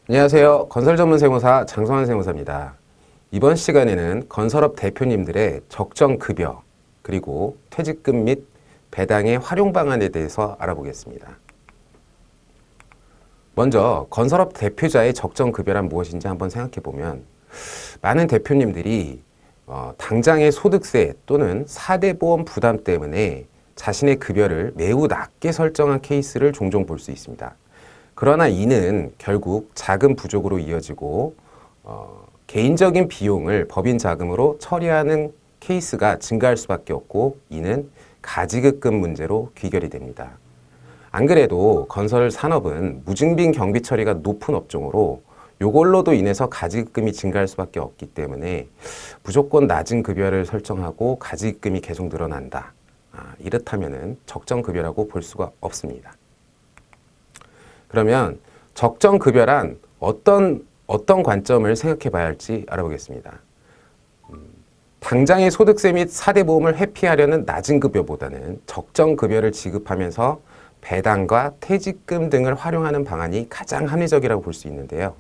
안녕하세요. 건설 전문 세무사 장성환 세무사입니다. 이번 시간에는 건설업 대표님들의 적정 급여, 그리고 퇴직금 및 배당의 활용 방안에 대해서 알아보겠습니다. 먼저 건설업 대표자의 적정 급여란 무엇인지 한번 생각해 보면 많은 대표님들이 당장의 소득세 또는 4대 보험 부담 때문에 자신의 급여를 매우 낮게 설정한 케이스를 종종 볼 수 있습니다. 그러나 이는 결국 자금 부족으로 이어지고 개인적인 비용을 법인 자금으로 처리하는 케이스가 증가할 수밖에 없고, 이는 가지급금 문제로 귀결이 됩니다. 안 그래도 건설 산업은 무증빙 경비 처리가 높은 업종으로 이걸로도 인해서 가지급금이 증가할 수밖에 없기 때문에 무조건 낮은 급여를 설정하고 가지급금이 계속 늘어난다. 이렇다면 적정 급여라고 볼 수가 없습니다. 그러면 적정 급여란 어떤 관점을 생각해 봐야 할지 알아보겠습니다. 당장의 소득세 및 4대 보험을 회피하려는 낮은 급여보다는 적정 급여를 지급하면서 배당과 퇴직금 등을 활용하는 방안이 가장 합리적이라고 볼 수 있는데요.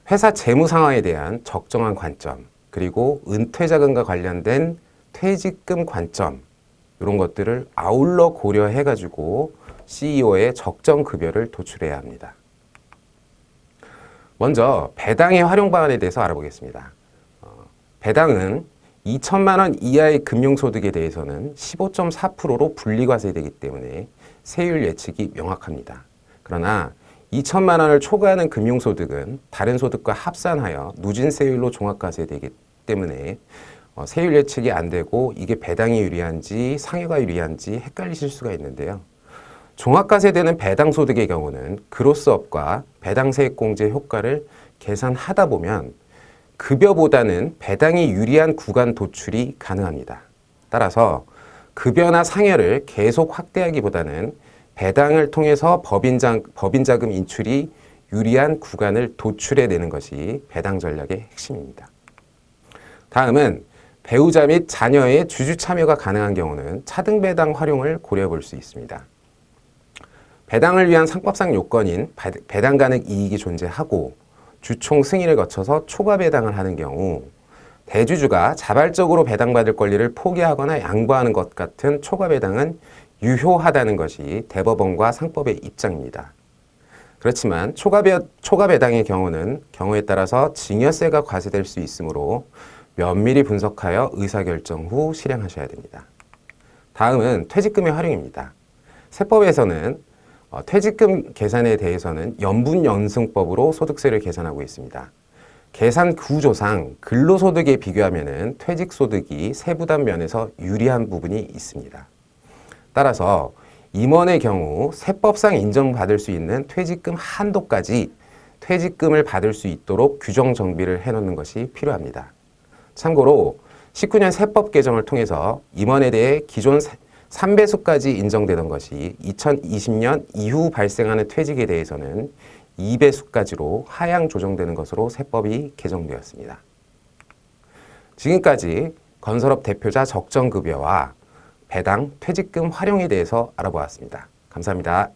회사 재무 상황에 대한 적정한 관점, 그리고 은퇴자금과 관련된 퇴직금 관점, 이런 것들을 아울러 고려해가지고 CEO의 적정 급여를 도출해야 합니다. 먼저 배당의 활용 방안에 대해서 알아보겠습니다. 배당은 2천만 원 이하의 금융소득에 대해서는 15.4%로 분리과세되기 때문에 세율 예측이 명확합니다. 그러나 2천만 원을 초과하는 금융소득은 다른 소득과 합산하여 누진세율로 종합과세되기 때문에 세율 예측이 안 되고 이게 배당이 유리한지 상여가 유리한지 헷갈리실 수가 있는데요. 종합과세되는 배당소득의 경우는 그로스업과 배당세액공제 효과를 계산하다 보면 급여보다는 배당이 유리한 구간 도출이 가능합니다. 따라서 급여나 상여를 계속 확대하기보다는 배당을 통해서 법인자금 인출이 유리한 구간을 도출해내는 것이 배당 전략의 핵심입니다. 다음은 배우자 및 자녀의 주주 참여가 가능한 경우는 차등 배당 활용을 고려해 볼 수 있습니다. 배당을 위한 상법상 요건인 배당 가능 이익이 존재하고 주총 승인을 거쳐서 초과 배당을 하는 경우 대주주가 자발적으로 배당받을 권리를 포기하거나 양보하는 것 같은 초과 배당은 유효하다는 것이 대법원과 상법의 입장입니다. 그렇지만 초과 배당의 경우는 경우에 따라서 증여세가 과세될 수 있으므로 면밀히 분석하여 의사결정 후 실행하셔야 됩니다. 다음은 퇴직금의 활용입니다. 세법에서는 퇴직금 계산에 대해서는 연분연승법으로 소득세를 계산하고 있습니다. 계산 구조상 근로소득에 비교하면 퇴직소득이 세부담 면에서 유리한 부분이 있습니다. 따라서 임원의 경우 세법상 인정받을 수 있는 퇴직금 한도까지 퇴직금을 받을 수 있도록 규정 정비를 해놓는 것이 필요합니다. 참고로 19년 세법 개정을 통해서 임원에 대해 기존 3배수까지 인정되던 것이 2020년 이후 발생하는 퇴직에 대해서는 2배수까지로 하향 조정되는 것으로 세법이 개정되었습니다. 지금까지 건설업 대표자 적정급여와 배당, 퇴직금 활용에 대해서 알아보았습니다. 감사합니다.